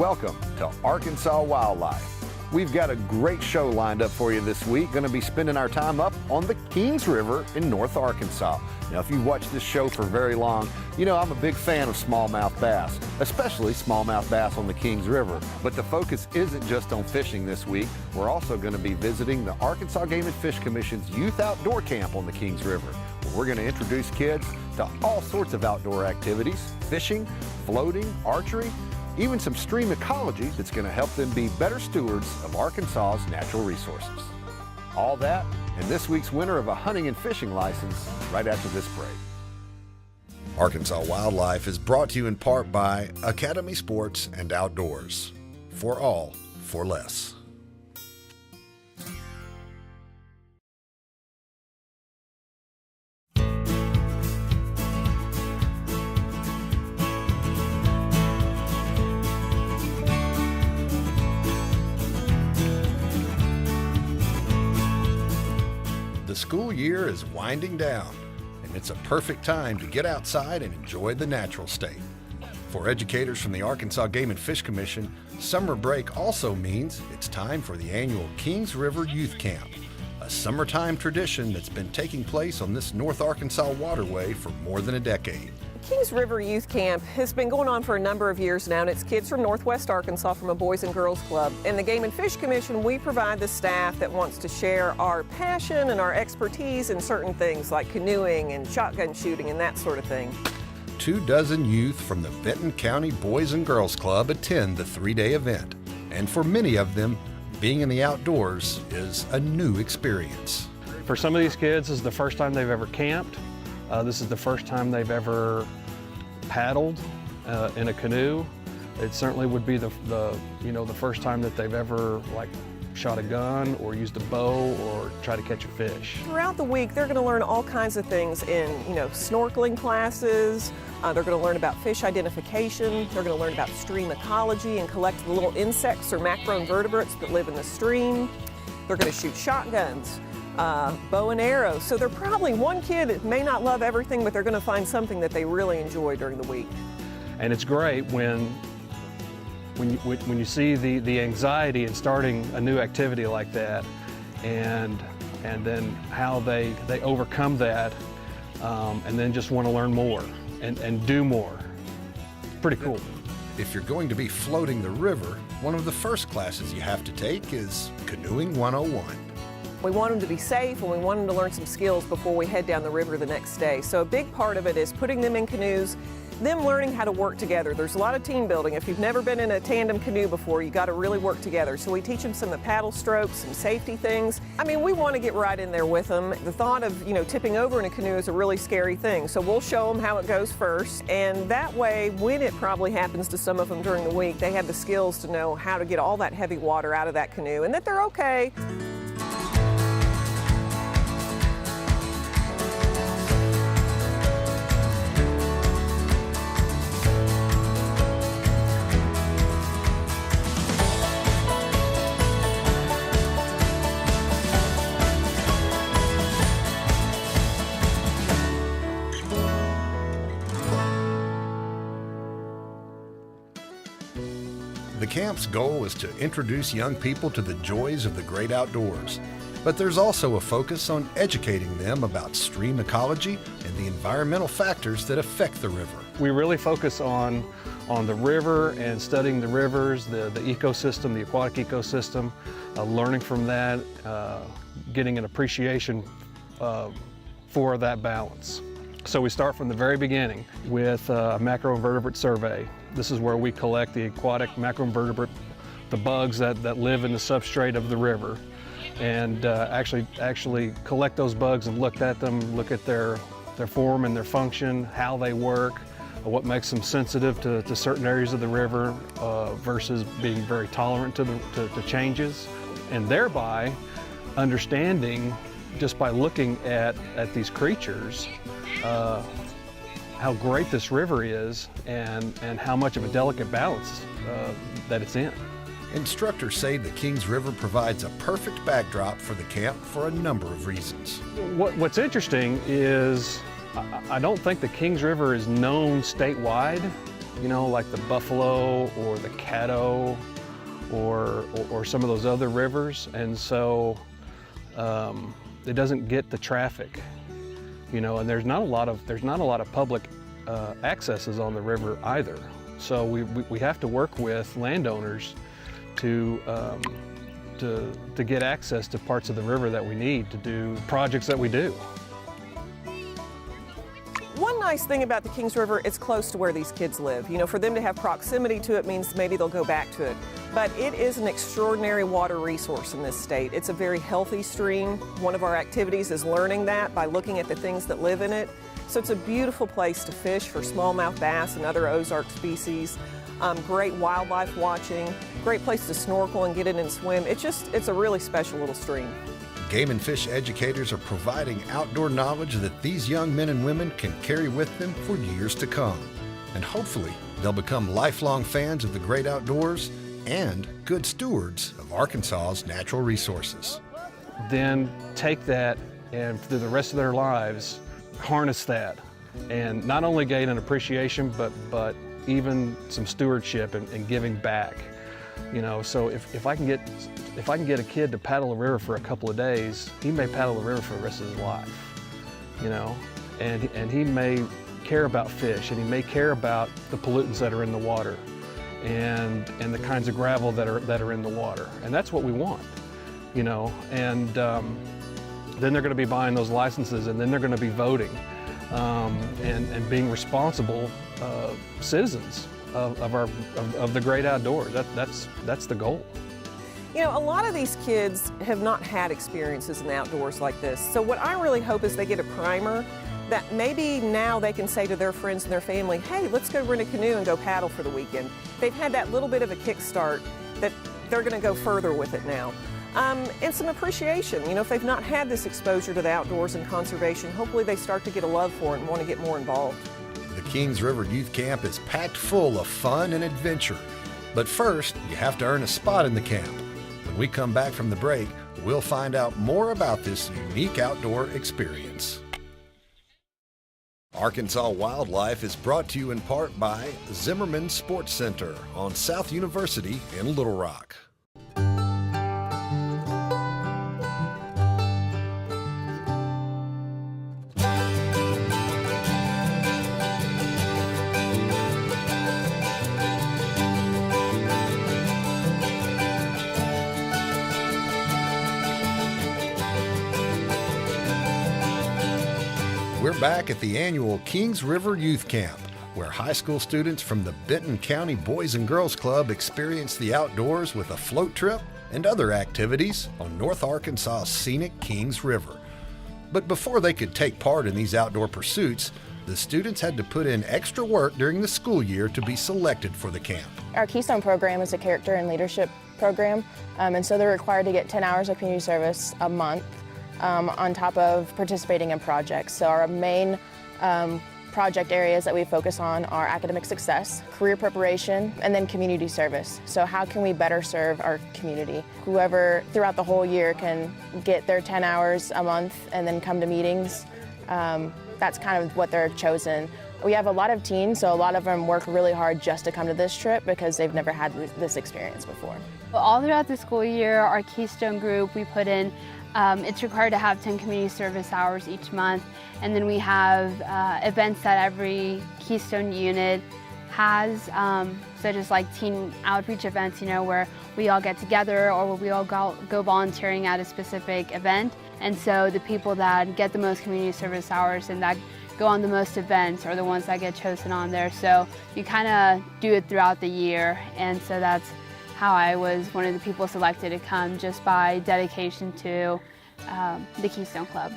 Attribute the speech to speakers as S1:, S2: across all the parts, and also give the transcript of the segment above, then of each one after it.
S1: Welcome to Arkansas Wildlife. We've got a great show lined up for you this week. Going to be spending our time up on the Kings River in North Arkansas. Now, if you've watched this show for very long, you know I'm a big fan of smallmouth bass, especially smallmouth bass on the Kings River. But the focus isn't just on fishing this week. We're also going to be visiting the Arkansas Game and Fish Commission's Youth Outdoor Camp on the Kings River, where we're going to introduce kids to all sorts of outdoor activities, fishing, floating, archery, even some stream ecology that's going to help them be better stewards of Arkansas's natural resources. All that and this week's winner of a hunting and fishing license right after this break. Arkansas Wildlife is brought to you in part by Academy Sports and Outdoors. For all, for less. The school year is winding down, and it's a perfect time to get outside and enjoy the natural state. For educators from the Arkansas Game and Fish Commission, summer break also means it's time for the annual Kings River Youth Camp, a summertime tradition that's been taking place on this North Arkansas waterway for more than a decade.
S2: Kings River Youth Camp has been going on for a number of years now, and it's kids from Northwest Arkansas from a Boys and Girls Club. In the Game and Fish Commission, we provide the staff that wants to share our passion and our expertise in certain things like canoeing and shotgun shooting and that sort of thing.
S1: 24 youth from the Benton County Boys and Girls Club attend the three-day event, and for many of them, being in the outdoors is a new experience.
S3: For some of these kids, this is the first time they've ever camped. This is the first time they've ever paddled in a canoe. It certainly would be the first time that they've ever shot a gun or used a bow or tried to catch a fish.
S2: Throughout the week, they're going to learn all kinds of things in snorkeling classes. They're going to learn about fish identification. They're going to learn about stream ecology and collect the little insects or macroinvertebrates that live in the stream. They're going to shoot shotguns. Bow and arrow. So they're probably one kid that may not love everything, but they're going to find something that they really enjoy during the week.
S3: And it's great when you see the anxiety in starting a new activity like that, and then how they overcome that, and then just want to learn more and do more. Pretty cool.
S1: If you're going to be floating the river, one of the first classes you have to take is Canoeing 101.
S2: We want them to be safe, and we want them to learn some skills before we head down the river the next day. So a big part of it is putting them in canoes, them learning how to work together. There's a lot of team building. If you've never been in a tandem canoe before, you got to really work together. So we teach them some of the paddle strokes, some safety things. I mean, we want to get right in there with them. The thought of, tipping over in a canoe is a really scary thing. So we'll show them how it goes first. And that way, when it probably happens to some of them during the week, they have the skills to know how to get all that heavy water out of that canoe and that they're okay.
S1: The camp's goal is to introduce young people to the joys of the great outdoors, but there's also a focus on educating them about stream ecology and the environmental factors that affect the river.
S3: We really focus on the river and studying the rivers, the ecosystem, the aquatic ecosystem, learning from that, getting an appreciation for that balance. So we start from the very beginning with a macroinvertebrate survey. This is where we collect the aquatic macroinvertebrate, the bugs that live in the substrate of the river, and actually collect those bugs and look at them, look at their form and their function, how they work, what makes them sensitive to certain areas of the river versus being very tolerant to changes, and thereby understanding, just by looking at these creatures, how great this river is and how much of a delicate balance that it's in.
S1: Instructors say the Kings River provides a perfect backdrop for the camp for a number of reasons.
S3: What's interesting is I don't think the Kings River is known statewide you know, like the Buffalo or the Caddo or some of those other rivers, and so it doesn't get the traffic, you know, and there's not a lot of public accesses on the river either. So we have to work with landowners to get access to parts of the river that we need to do projects that we do.
S2: One nice thing about the Kings River, it's close to where these kids live. You know, for them to have proximity to it means maybe they'll go back to it. But it is an extraordinary water resource in this state. It's a very healthy stream. One of our activities is learning that by looking at the things that live in it. So it's a beautiful place to fish for smallmouth bass and other Ozark species. Great wildlife watching, great place to snorkel and get in and swim. It's a really special little stream.
S1: Game and fish educators are providing outdoor knowledge that these young men and women can carry with them for years to come. And hopefully, they'll become lifelong fans of the great outdoors and good stewards of Arkansas's natural resources.
S3: Then take that and through the rest of their lives, harness that and not only gain an appreciation, but even some stewardship and giving back. You know, so if I can get a kid to paddle a river for a couple of days, he may paddle the river for the rest of his life, you know, and he may care about fish, and he may care about the pollutants that are in the water and the kinds of gravel that are in the water, and that's what we want, you know. And then they're going to be buying those licenses, and then they're going to be voting and being responsible citizens of the great outdoors. That's the goal.
S2: You know, a lot of these kids have not had experiences in the outdoors like this. So what I really hope is they get a primer that maybe now they can say to their friends and their family, hey, let's go rent a canoe and go paddle for the weekend. They've had that little bit of a kickstart that they're going to go further with it now. And some appreciation. You know, if they've not had this exposure to the outdoors and conservation, hopefully they start to get a love for it and want to get more involved.
S1: The Kings River Youth Camp is packed full of fun and adventure. But first, you have to earn a spot in the camp. When we come back from the break, we'll find out more about this unique outdoor experience. Arkansas Wildlife is brought to you in part by Zimmerman Sports Center on South University in Little Rock. We're back at the annual Kings River Youth Camp, where high school students from the Benton County Boys and Girls Club experience the outdoors with a float trip and other activities on North Arkansas's scenic Kings River. But before they could take part in these outdoor pursuits, the students had to put in extra work during the school year to be selected for the camp.
S4: Our Keystone program is a character and leadership program, and so they're required to get 10 hours of community service a month. On top of participating in projects. So our main project areas that we focus on are academic success, career preparation, and then community service. So how can we better serve our community? Whoever throughout the whole year can get their 10 hours a month and then come to meetings, that's kind of what they're chosen. We have a lot of teens, so a lot of them work really hard just to come to this trip because they've never had this experience before.
S5: All throughout the school year, our Keystone group, we put in it's required to have 10 community service hours each month, and then we have events that every Keystone unit has, such as like teen outreach events, you know, where we all get together or where we all go volunteering at a specific event. And so the people that get the most community service hours and that go on the most events are the ones that get chosen on there. So you kind of do it throughout the year, and so that's how I was one of the people selected to come, just by dedication to the Keystone Club.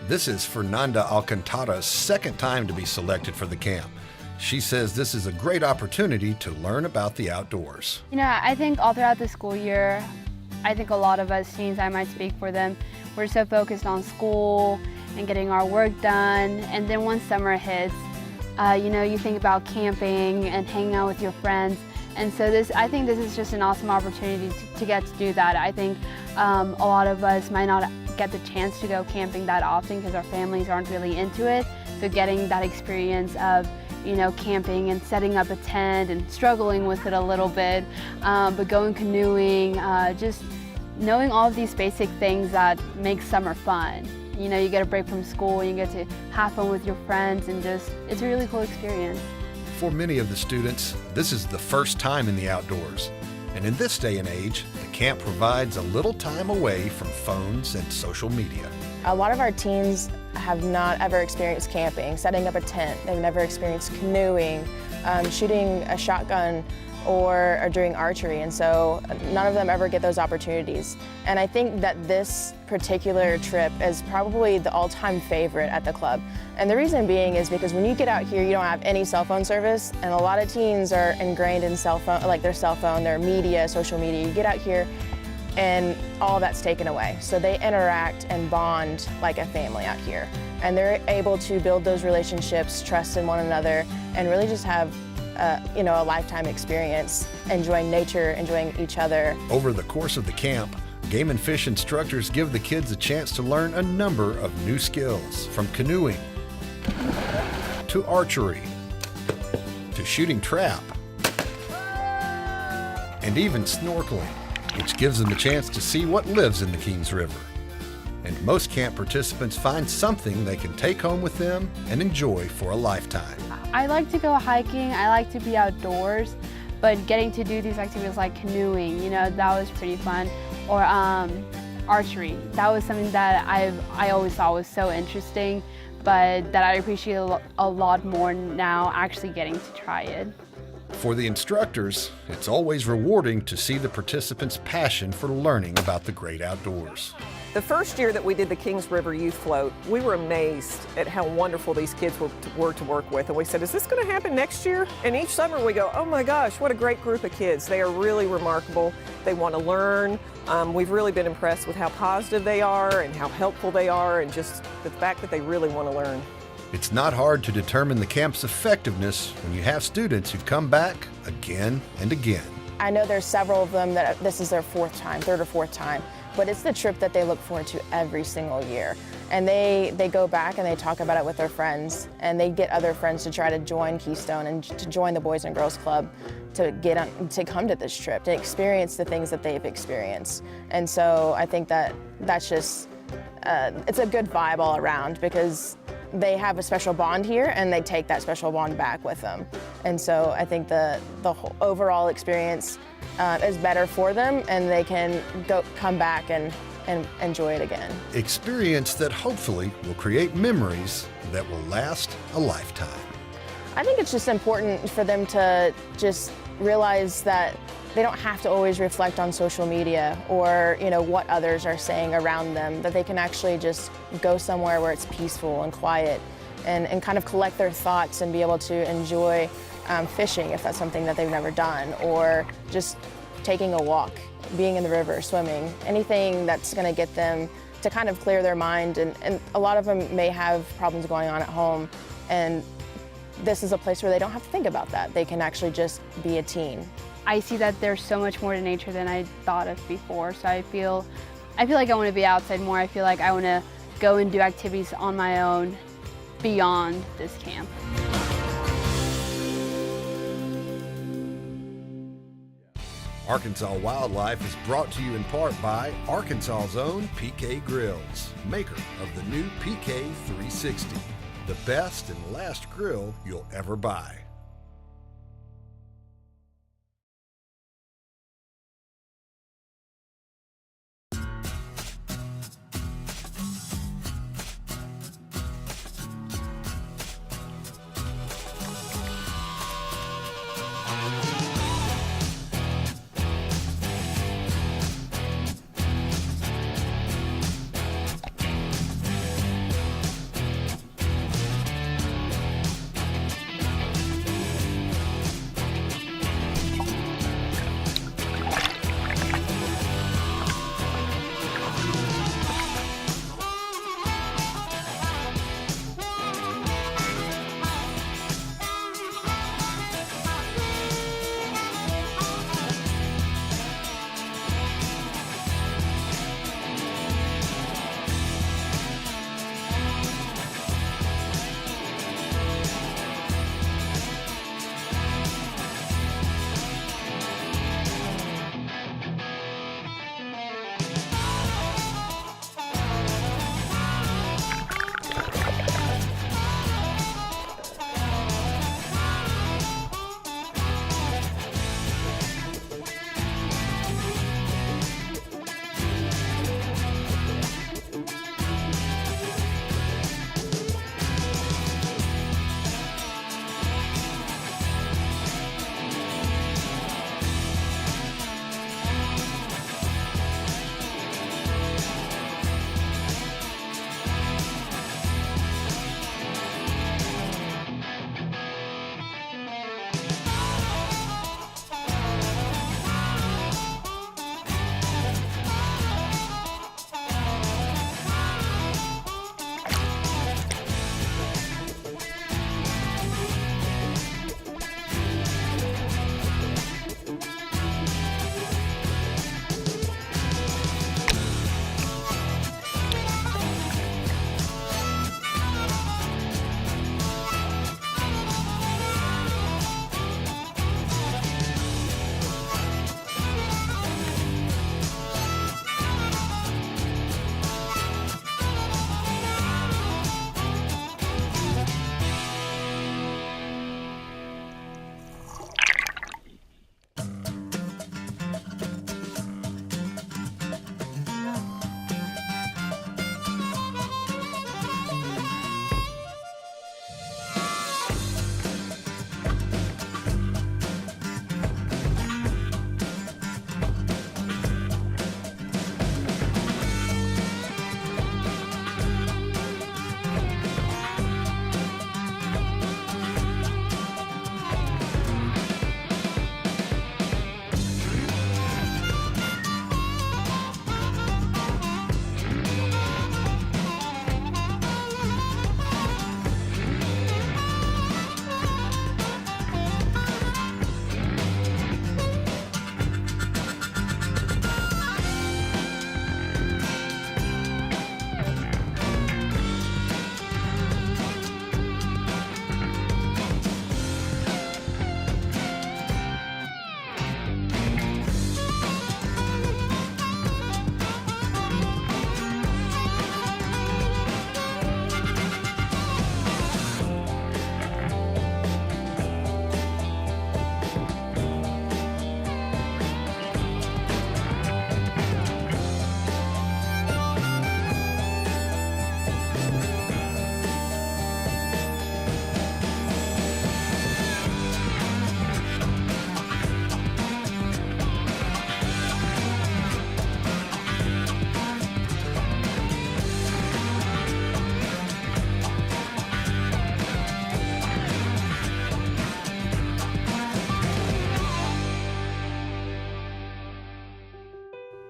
S1: This is Fernanda Alcantara's second time to be selected for the camp. She says this is a great opportunity to learn about the outdoors.
S5: You know, I think all throughout the school year, I think a lot of us teens, I might speak for them, we're so focused on school and getting our work done, and then once summer hits, you know, you think about camping and hanging out with your friends. And so I think this is just an awesome opportunity to get to do that. I think a lot of us might not get the chance to go camping that often because our families aren't really into it. So getting that experience of camping and setting up a tent and struggling with it a little bit, but going canoeing, just knowing all of these basic things that make summer fun. You get a break from school and you get to have fun with your friends, and it's a really cool experience.
S1: For many of the students, this is the first time in the outdoors. And in this day and age, the camp provides a little time away from phones and social media.
S4: A lot of our teens have not ever experienced camping, setting up a tent. They've never experienced canoeing, shooting a shotgun, or doing archery, and so none of them ever get those opportunities. And I think that this particular trip is probably the all-time favorite at the club. And the reason being is because when you get out here, you don't have any cell phone service, and a lot of teens are ingrained in their cell phone, their media, social media. You get out here and all that's taken away. So they interact and bond like a family out here. And they're able to build those relationships, trust in one another, and really just have a lifetime experience, enjoying nature, enjoying each other.
S1: Over the course of the camp, game and fish instructors give the kids a chance to learn a number of new skills, from canoeing to archery to shooting trap and even snorkeling, which gives them a chance to see what lives in the Kings River. And most camp participants find something they can take home with them and enjoy for a lifetime.
S5: I like to go hiking, I like to be outdoors, but getting to do these activities like canoeing, that was pretty fun, or archery. That was something that I always thought was so interesting, but that I appreciate a lot more now actually getting to try it.
S1: For the instructors, it's always rewarding to see the participants' passion for learning about the great outdoors.
S2: The first year that we did the Kings River Youth Float, we were amazed at how wonderful these kids were to work with. And we said, is this going to happen next year? And each summer we go, oh my gosh, what a great group of kids. They are really remarkable. They want to learn. We've really been impressed with how positive they are and how helpful they are, and just the fact that they really want to learn.
S1: It's not hard to determine the camp's effectiveness when you have students who've come back again and again.
S4: I know there's several of them that this is their third or fourth time, but it's the trip that they look forward to every single year. And they go back and they talk about it with their friends, and they get other friends to try to join Keystone and to join the Boys and Girls Club to come to this trip, to experience the things that they've experienced. And so I think that's just, it's a good vibe all around, because they have a special bond here and they take that special bond back with them. And so I think the whole overall experience is better for them, and they can come back and enjoy it again.
S1: Experience that hopefully will create memories that will last a lifetime.
S4: I think it's just important for them to just realize that they don't have to always reflect on social media or what others are saying around them, that they can actually just go somewhere where it's peaceful and quiet and kind of collect their thoughts and be able to enjoy fishing if that's something that they've never done, or just taking a walk, being in the river, swimming, anything that's going to get them to kind of clear their mind. And a lot of them may have problems going on at home, and this is a place where they don't have to think about that. They can actually just be a teen.
S5: I see that there's so much more to nature than I thought of before, so I feel like I want to be outside more. I feel like I want to go and do activities on my own beyond this camp.
S1: Arkansas Wildlife is brought to you in part by Arkansas's own PK Grills, maker of the new PK 360, the best and last grill you'll ever buy.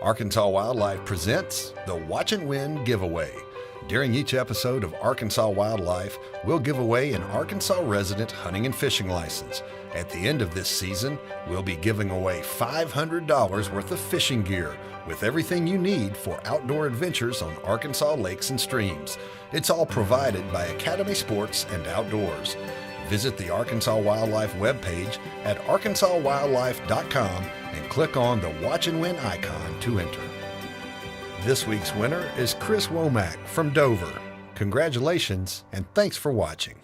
S1: Arkansas Wildlife presents the Watch and Win Giveaway. During each episode of Arkansas Wildlife, we'll give away an Arkansas resident hunting and fishing license. At the end of this season, we'll be giving away $500 worth of fishing gear with everything you need for outdoor adventures on Arkansas lakes and streams. It's all provided by Academy Sports and Outdoors. Visit the Arkansas Wildlife webpage at arkansaswildlife.com and click on the Watch and Win icon to enter. This week's winner is Chris Womack from Dover. Congratulations and thanks for watching.